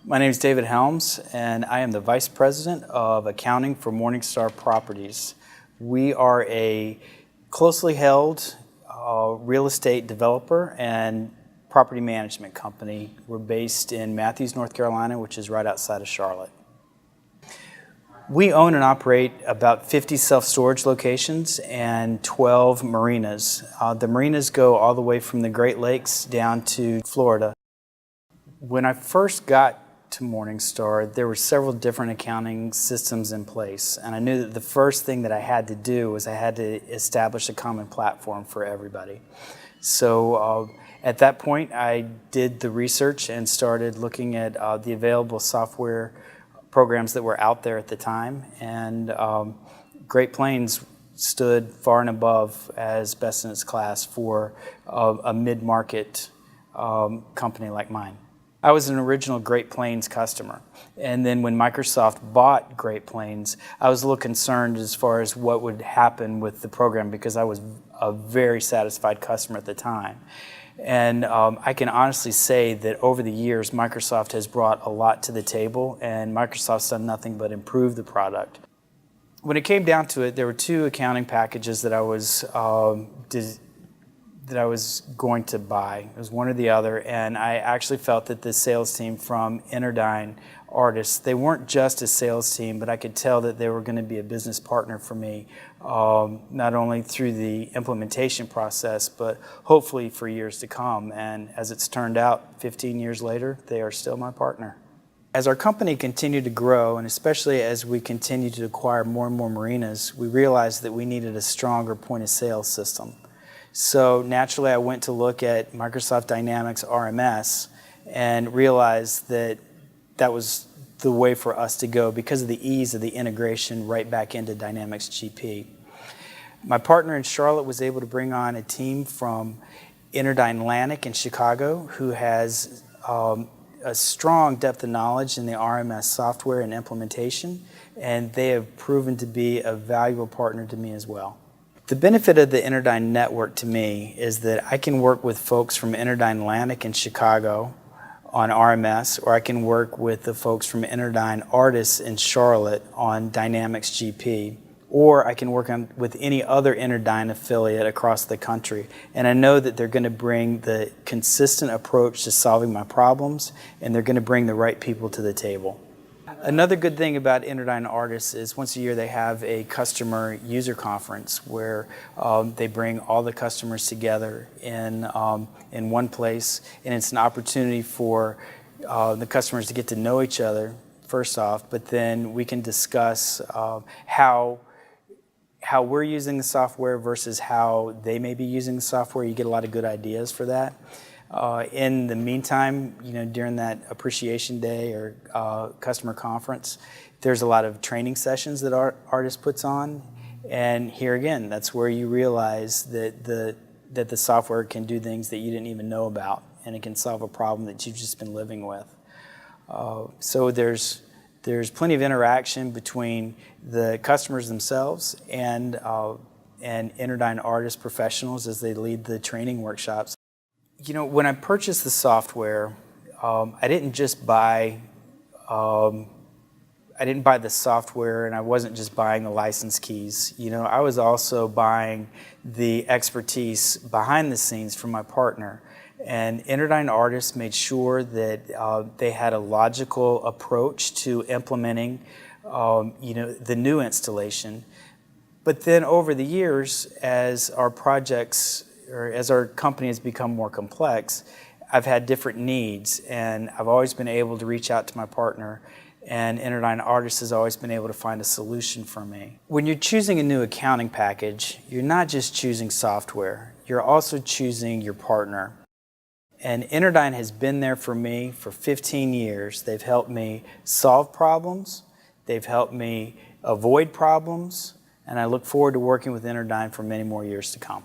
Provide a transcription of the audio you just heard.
My name is David Helms, and I am the Vice President of Accounting for Morningstar Properties. We are a closely held real estate developer and property management company. We're based in Matthews, North Carolina, which is right outside of Charlotte. We own and operate about 50 self-storage locations and 12 marinas. The marinas go all the way from the Great Lakes down to Florida. When I first got to Morningstar, there were several different accounting systems in place, and I knew that the first thing that I had to do was I had to establish a common platform for everybody. So at that point, I did the research and started looking at the available software programs that were out there at the time, and Great Plains stood far and above as best in its class for a mid-market company like mine. I was an original Great Plains customer, and then when Microsoft bought Great Plains, I was a little concerned as far as what would happen with the program because I was a very satisfied customer at the time. And I can honestly say that over the years, Microsoft has brought a lot to the table, and Microsoft's done nothing but improve the product. When it came down to it, there were two accounting packages that I was going to buy. It was one or the other, and I actually felt that the sales team from InterDyn Artis, they weren't just a sales team, but I could tell that they were going to be a business partner for me, not only through the implementation process, but hopefully for years to come. And as it's turned out, 15 years later, they are still my partner. As our company continued to grow, and especially as we continued to acquire more and more marinas, we realized that we needed a stronger point-of-sale system. So naturally, I went to look at Microsoft Dynamics RMS and realized that that was the way for us to go because of the ease of the integration right back into Dynamics GP. My partner in Charlotte was able to bring on a team from InterDyn Network in Chicago who has a strong depth of knowledge in the RMS software and implementation, and they have proven to be a valuable partner to me as well. The benefit of the InterDyn Network to me is that I can work with folks from InterDyn Network in Chicago on RMS, or I can work with the folks from InterDyn Artis in Charlotte on Dynamics GP, or I can work with any other InterDyn affiliate across the country. And I know that they're going to bring the consistent approach to solving my problems, and they're going to bring the right people to the table. Another good thing about InterDyn Artis is once a year they have a customer user conference where they bring all the customers together in one place, and it's an opportunity for the customers to get to know each other first off, but then we can discuss how we're using the software versus how they may be using the software. You get a lot of good ideas for that. In the meantime, during that appreciation day or customer conference, there's a lot of training sessions that Artis puts on, and here again, that's where you realize that the software can do things that you didn't even know about, and it can solve a problem that you've just been living with. So there's plenty of interaction between the customers themselves and InterDyn Artis professionals as they lead the training workshops. When I purchased the software, I didn't just buy the software, and I wasn't just buying the license keys. I was also buying the expertise behind the scenes from my partner. And InterDyn Artis made sure that they had a logical approach to implementing, the new installation. But then over the years, as our projects or as our company has become more complex, I've had different needs, and I've always been able to reach out to my partner, and InterDyn Artis has always been able to find a solution for me. When you're choosing a new accounting package, you're not just choosing software, you're also choosing your partner. And InterDyn has been there for me for 15 years. They've helped me solve problems, they've helped me avoid problems, and I look forward to working with InterDyn for many more years to come.